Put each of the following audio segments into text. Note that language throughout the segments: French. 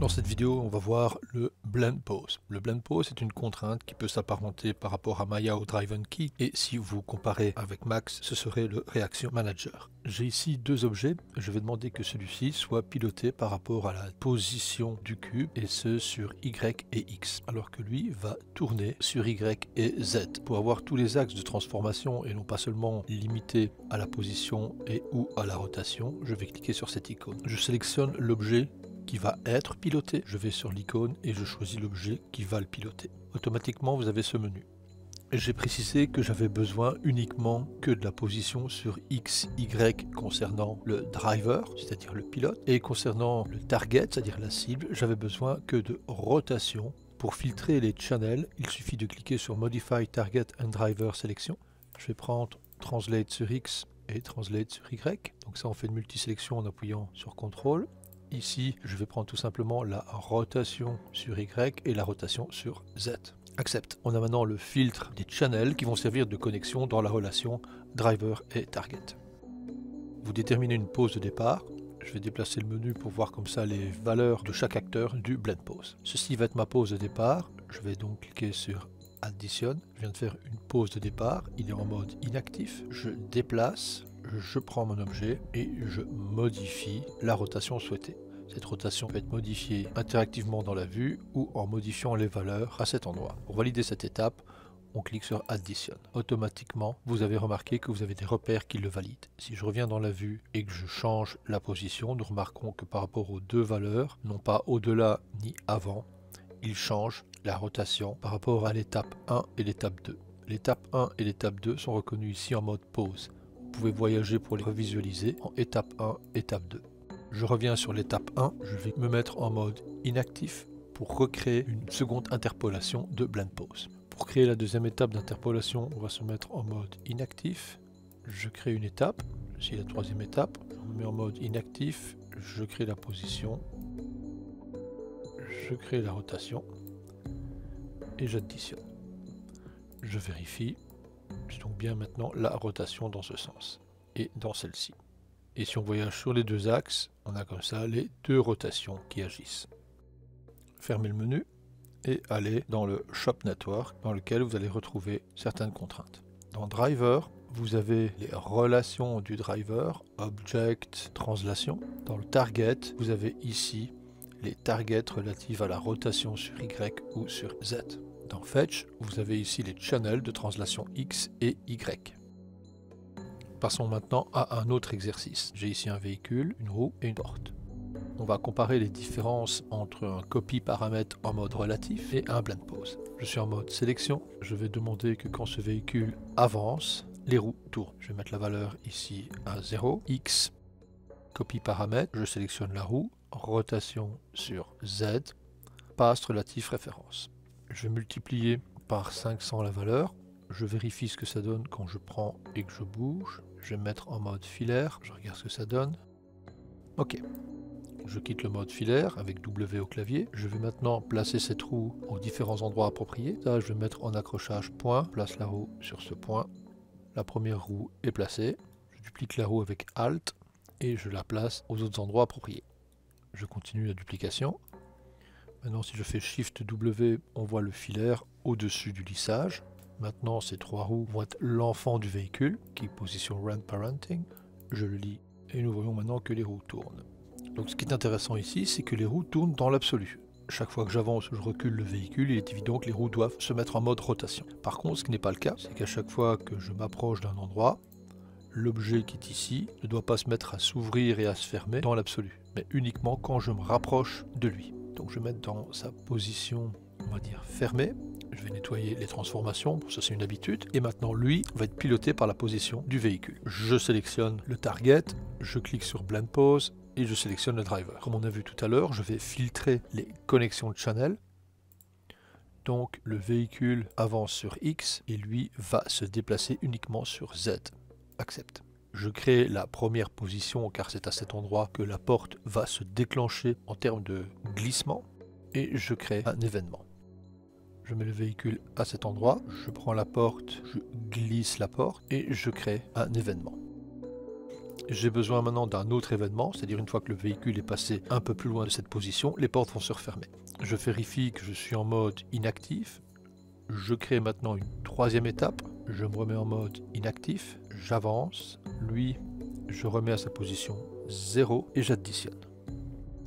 Dans cette vidéo, on va voir le blend pose. Le blend pose est une contrainte qui peut s'apparenter par rapport à Maya ou Driven Key, et si vous comparez avec Max, ce serait le Reaction Manager. J'ai ici deux objets, je vais demander que celui-ci soit piloté par rapport à la position du cube, et ce sur Y et X, alors que lui va tourner sur Y et Z. Pour avoir tous les axes de transformation et non pas seulement limité à la position et ou à la rotation, je vais cliquer sur cette icône. Je sélectionne l'objet qui va être piloté, je vais sur l'icône et je choisis l'objet qui va le piloter. Automatiquement, vous avez ce menu. J'ai précisé que j'avais besoin uniquement que de la position sur X, Y concernant le driver, c'est-à-dire le pilote, et concernant le target, c'est-à-dire la cible, j'avais besoin que de rotation. Pour filtrer les channels, il suffit de cliquer sur Modify Target and Driver Selection. Je vais prendre Translate sur X et Translate sur Y. Donc ça, on fait une multisélection en appuyant sur CTRL. Ici, je vais prendre tout simplement la rotation sur Y et la rotation sur Z. Accepte. On a maintenant le filtre des channels qui vont servir de connexion dans la relation driver et target. Vous déterminez une pose de départ. Je vais déplacer le menu pour voir comme ça les valeurs de chaque acteur du blend pose. Ceci va être ma pose de départ. Je vais donc cliquer sur Addition. Je viens de faire une pose de départ. Il est en mode inactif. Je déplace. Je prends mon objet et je modifie la rotation souhaitée. Cette rotation peut être modifiée interactivement dans la vue ou en modifiant les valeurs à cet endroit. Pour valider cette étape, on clique sur Addition. Automatiquement, vous avez remarqué que vous avez des repères qui le valident. Si je reviens dans la vue et que je change la position, nous remarquons que par rapport aux deux valeurs, non pas au-delà ni avant, il change la rotation par rapport à l'étape 1 et l'étape 2. L'étape 1 et l'étape 2 sont reconnues ici en mode pause. Vous pouvez voyager pour les revisualiser en étape 1, étape 2. Je reviens sur l'étape 1, je vais me mettre en mode inactif pour recréer une seconde interpolation de blend pose. Pour créer la deuxième étape d'interpolation, on va se mettre en mode inactif. Je crée une étape, c'est la troisième étape. Je me mets en mode inactif, je crée la position, je crée la rotation et j'additionne. Je vérifie. J'ai donc bien maintenant la rotation dans ce sens et dans celle-ci. Et si on voyage sur les deux axes, on a comme ça les deux rotations qui agissent. Fermez le menu et allez dans le Shop Network dans lequel vous allez retrouver certaines contraintes. Dans Driver, vous avez les relations du driver, Object, Translation. Dans le Target, vous avez ici les targets relatifs à la rotation sur Y ou sur Z. Dans Fetch, vous avez ici les channels de translation X et Y. Passons maintenant à un autre exercice. J'ai ici un véhicule, une roue et une porte. On va comparer les différences entre un copy paramètre en mode relatif et un blend pose. Je suis en mode sélection. Je vais demander que quand ce véhicule avance, les roues tournent. Je vais mettre la valeur ici à 0. X, copy paramètre, je sélectionne la roue, rotation sur Z, passe relatif référence. Je vais multiplier par 500 la valeur. Je vérifie ce que ça donne quand je prends et que je bouge. Je vais me mettre en mode filaire. Je regarde ce que ça donne. Ok. Je quitte le mode filaire avec W au clavier. Je vais maintenant placer cette roue aux différents endroits appropriés. Ça, je vais mettre en accrochage point. Place la roue sur ce point. La première roue est placée. Je duplique la roue avec Alt et je la place aux autres endroits appropriés. Je continue la duplication. Maintenant, si je fais Shift W, on voit le filaire au-dessus du lissage. Maintenant, ces trois roues vont être l'enfant du véhicule, qui est position Run Parenting. Je le lis et nous voyons maintenant que les roues tournent. Donc ce qui est intéressant ici, c'est que les roues tournent dans l'absolu. Chaque fois que j'avance ou je recule le véhicule, il est évident que les roues doivent se mettre en mode rotation. Par contre, ce qui n'est pas le cas, c'est qu'à chaque fois que je m'approche d'un endroit, l'objet qui est ici ne doit pas se mettre à s'ouvrir et à se fermer dans l'absolu, mais uniquement quand je me rapproche de lui. Donc je vais mettre dans sa position, on va dire, fermée. Je vais nettoyer les transformations, ça c'est une habitude. Et maintenant, lui va être piloté par la position du véhicule. Je sélectionne le target, je clique sur Blend Pose et je sélectionne le driver. Comme on a vu tout à l'heure, je vais filtrer les connexions de channel. Donc le véhicule avance sur X et lui va se déplacer uniquement sur Z. Accepte. Je crée la première position car c'est à cet endroit que la porte va se déclencher en termes de glissement et je crée un événement. Je mets le véhicule à cet endroit, je prends la porte, je glisse la porte et je crée un événement. j'ai besoin maintenant d'un autre événement, c'est-à-dire une fois que le véhicule est passé un peu plus loin de cette position, les portes vont se refermer. Je vérifie que je suis en mode inactif. Je crée maintenant une troisième étape. Je me remets en mode inactif. J'avance. Lui, je remets à sa position 0 et j'additionne.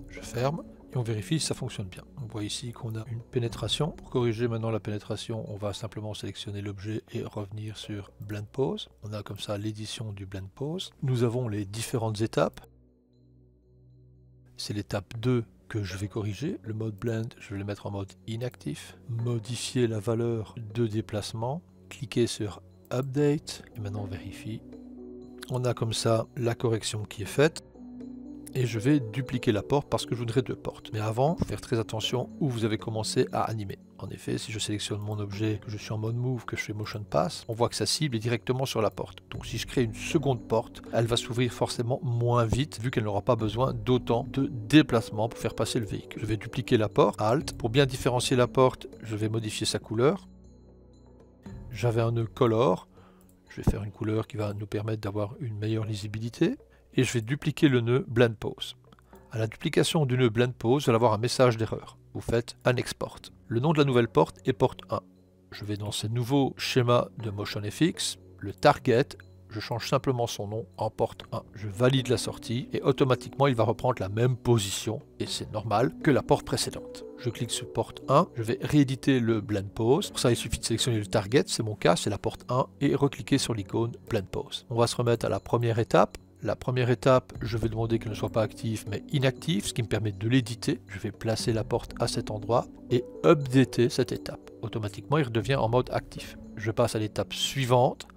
Je ferme. Et on vérifie si ça fonctionne bien. On voit ici qu'on a une pénétration. Pour corriger maintenant la pénétration, on va simplement sélectionner l'objet et revenir sur Blend Pose. On a comme ça l'édition du Blend Pose. Nous avons les différentes étapes. C'est l'étape 2 que je vais corriger. Le mode Blend, je vais le mettre en mode inactif. Modifier la valeur de déplacement. Cliquez sur Update. Et maintenant on vérifie. On a comme ça la correction qui est faite. Et je vais dupliquer la porte parce que je voudrais 2 portes. Mais avant, faire très attention où vous avez commencé à animer. En effet, si je sélectionne mon objet, que je suis en mode Move, que je fais Motion Pass, on voit que sa cible est directement sur la porte. Donc si je crée une seconde porte, elle va s'ouvrir forcément moins vite, vu qu'elle n'aura pas besoin d'autant de déplacement pour faire passer le véhicule. Je vais dupliquer la porte, Alt. Pour bien différencier la porte, je vais modifier sa couleur. J'avais un nœud Color. Je vais faire une couleur qui va nous permettre d'avoir une meilleure lisibilité. Et je vais dupliquer le nœud Blend Pose. À la duplication du nœud Blend Pose, vous allez avoir un message d'erreur. Vous faites un export. Le nom de la nouvelle porte est porte 1. Je vais dans ce nouveau schéma de MotionFX, le target, je change simplement son nom en porte 1. Je valide la sortie et automatiquement il va reprendre la même position, et c'est normal, que la porte précédente. Je clique sur porte 1, je vais rééditer le Blend Pose. Pour ça, il suffit de sélectionner le target, c'est mon cas, c'est la porte 1, et recliquer sur l'icône Blend Pose. On va se remettre à la première étape. La première étape, je vais demander qu'elle ne soit pas active mais inactive, ce qui me permet de l'éditer. Je vais placer la porte à cet endroit et updater cette étape. Automatiquement, il redevient en mode actif. Je passe à l'étape suivante,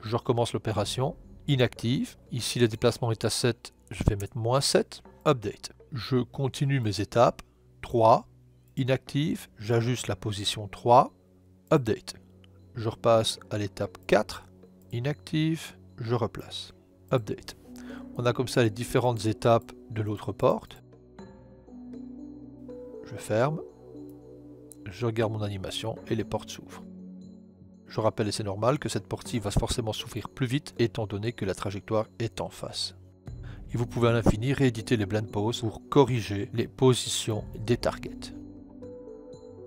je recommence l'opération, inactive. Ici, le déplacement est à 7, je vais mettre -7, update. Je continue mes étapes, 3, inactive, j'ajuste la position 3, update. Je repasse à l'étape 4, inactive, je replace, update. On a comme ça les différentes étapes de l'autre porte. Je ferme, je regarde mon animation et les portes s'ouvrent. Je rappelle, et c'est normal, que cette porte-ci va forcément s'ouvrir plus vite étant donné que la trajectoire est en face. Et vous pouvez à l'infini rééditer les Blend Pose pour corriger les positions des targets.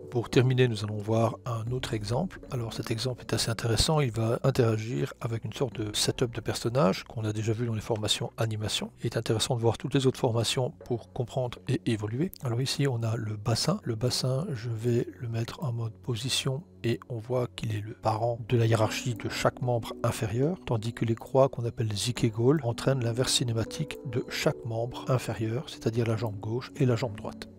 Pour terminer, nous allons voir un autre exemple. Alors cet exemple est assez intéressant, il va interagir avec une sorte de setup de personnage qu'on a déjà vu dans les formations animation. Il est intéressant de voir toutes les autres formations pour comprendre et évoluer. Alors ici on a le bassin. Le bassin, je vais le mettre en mode position et on voit qu'il est le parent de la hiérarchie de chaque membre inférieur, tandis que les croix qu'on appelle les ikegol entraînent l'inverse cinématique de chaque membre inférieur, c'est-à-dire la jambe gauche et la jambe droite.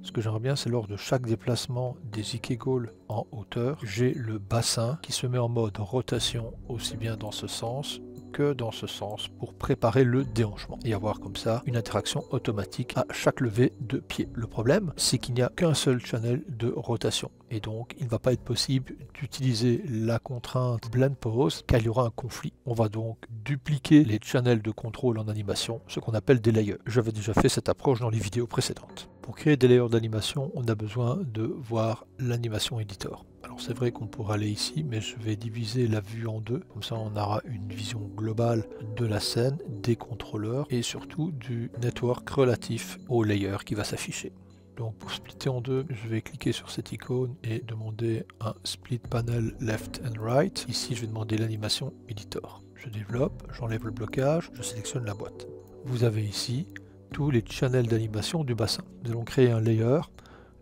Ce que j'aimerais bien, c'est lors de chaque déplacement des ikegol en hauteur, j'ai le bassin qui se met en mode rotation aussi bien dans ce sens que dans ce sens pour préparer le déhanchement et avoir comme ça une interaction automatique à chaque levée de pied. Le problème, c'est qu'il n'y a qu'un seul channel de rotation et donc il ne va pas être possible d'utiliser la contrainte Blend Pose car il y aura un conflit. On va donc dupliquer les channels de contrôle en animation, ce qu'on appelle des layers. J'avais déjà fait cette approche dans les vidéos précédentes. Pour créer des layers d'animation, on a besoin de voir l'animation editor. Alors c'est vrai qu'on pourra aller ici, mais je vais diviser la vue en deux. Comme ça, on aura une vision globale de la scène, des contrôleurs et surtout du network relatif au layer qui va s'afficher. Donc pour splitter en deux, je vais cliquer sur cette icône et demander un split panel left and right. Ici, je vais demander l'animation editor. Je développe, j'enlève le blocage, je sélectionne la boîte. Vous avez ici tous les channels d'animation du bassin. Nous allons créer un layer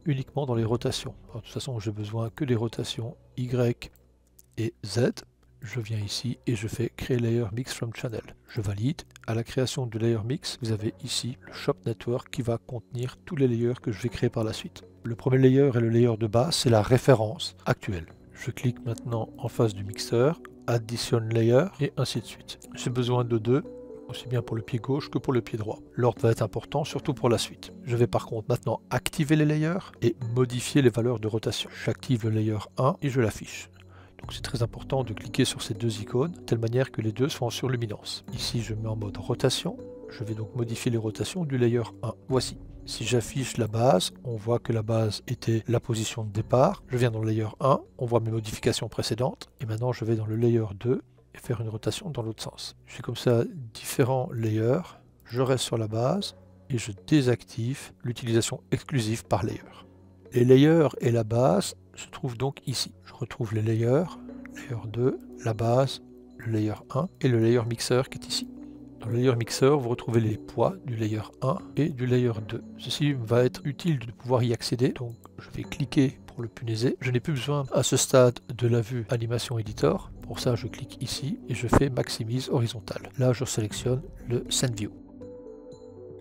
uniquement dans les rotations. Alors, de toute façon, j'ai besoin que des rotations Y et Z. Je viens ici et je fais créer layer mix from channel. Je valide. À la création du layer mix, vous avez ici le shop network qui va contenir tous les layers que je vais créer par la suite. Le premier layer est le layer de base, c'est la référence actuelle. Je clique maintenant en face du mixeur, addition layer et ainsi de suite. J'ai besoin de deux, aussi bien pour le pied gauche que pour le pied droit. L'ordre va être important, surtout pour la suite. Je vais par contre maintenant activer les layers et modifier les valeurs de rotation. J'active le layer 1 et je l'affiche. Donc c'est très important de cliquer sur ces deux icônes, de telle manière que les deux soient en surluminance. Ici je mets en mode rotation, je vais donc modifier les rotations du layer 1. Voici. Si j'affiche la base, on voit que la base était la position de départ. Je viens dans le layer 1, on voit mes modifications précédentes. Et maintenant je vais dans le layer 2. et faire une rotation dans l'autre sens. J'ai comme ça différents layers, je reste sur la base et je désactive l'utilisation exclusive par layer. Les layers et la base se trouvent donc ici. Je retrouve les layers, layer 2, la base, le layer 1 et le layer mixeur qui est ici. Dans le layer mixeur, vous retrouvez les poids du layer 1 et du layer 2. Ceci va être utile de pouvoir y accéder, donc je vais cliquer pour le punaiser. Je n'ai plus besoin à ce stade de la vue Animation Editor. Pour ça, je clique ici et je fais Maximise Horizontal. Là, je sélectionne le Send View.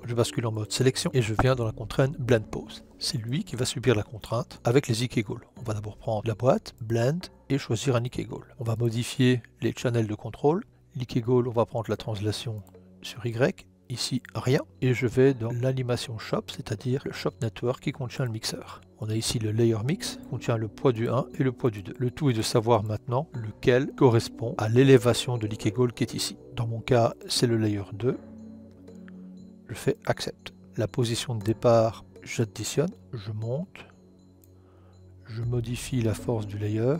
Je bascule en mode sélection et je viens dans la contrainte Blend Pose. C'est lui qui va subir la contrainte avec les Ikegoal. On va d'abord prendre la boîte, Blend et choisir un Ikegoal. On va modifier les channels de contrôle. L'Ikegoal, on va prendre la translation sur Y, ici rien. Et je vais dans l'animation Shop, c'est-à-dire le Shop Network qui contient le mixeur. On a ici le Layer Mix, qui contient le poids du 1 et le poids du 2. Le tout est de savoir maintenant lequel correspond à l'élévation de l'Ikegoal qui est ici. Dans mon cas, c'est le Layer 2. Je fais Accept. La position de départ, j'additionne, je monte, je modifie la force du layer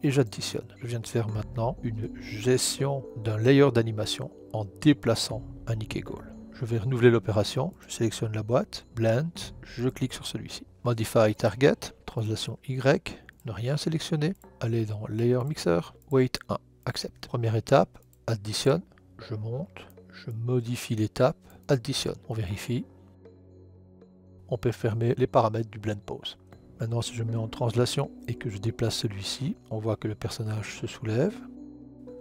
et j'additionne. Je viens de faire maintenant une gestion d'un layer d'animation en déplaçant un Ikegoal. Je vais renouveler l'opération, je sélectionne la boîte, Blend, je clique sur celui-ci. Modify Target, translation Y, ne rien sélectionner, aller dans Layer Mixer, Weight 1, Accept. Première étape, additionne, je monte, je modifie l'étape, additionne, on vérifie. On peut fermer les paramètres du Blend Pose. Maintenant, si je mets en translation et que je déplace celui-ci, on voit que le personnage se soulève.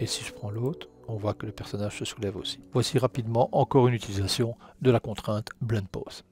Et si je prends l'autre, on voit que le personnage se soulève aussi. Voici rapidement encore une utilisation de la contrainte Blend Pose.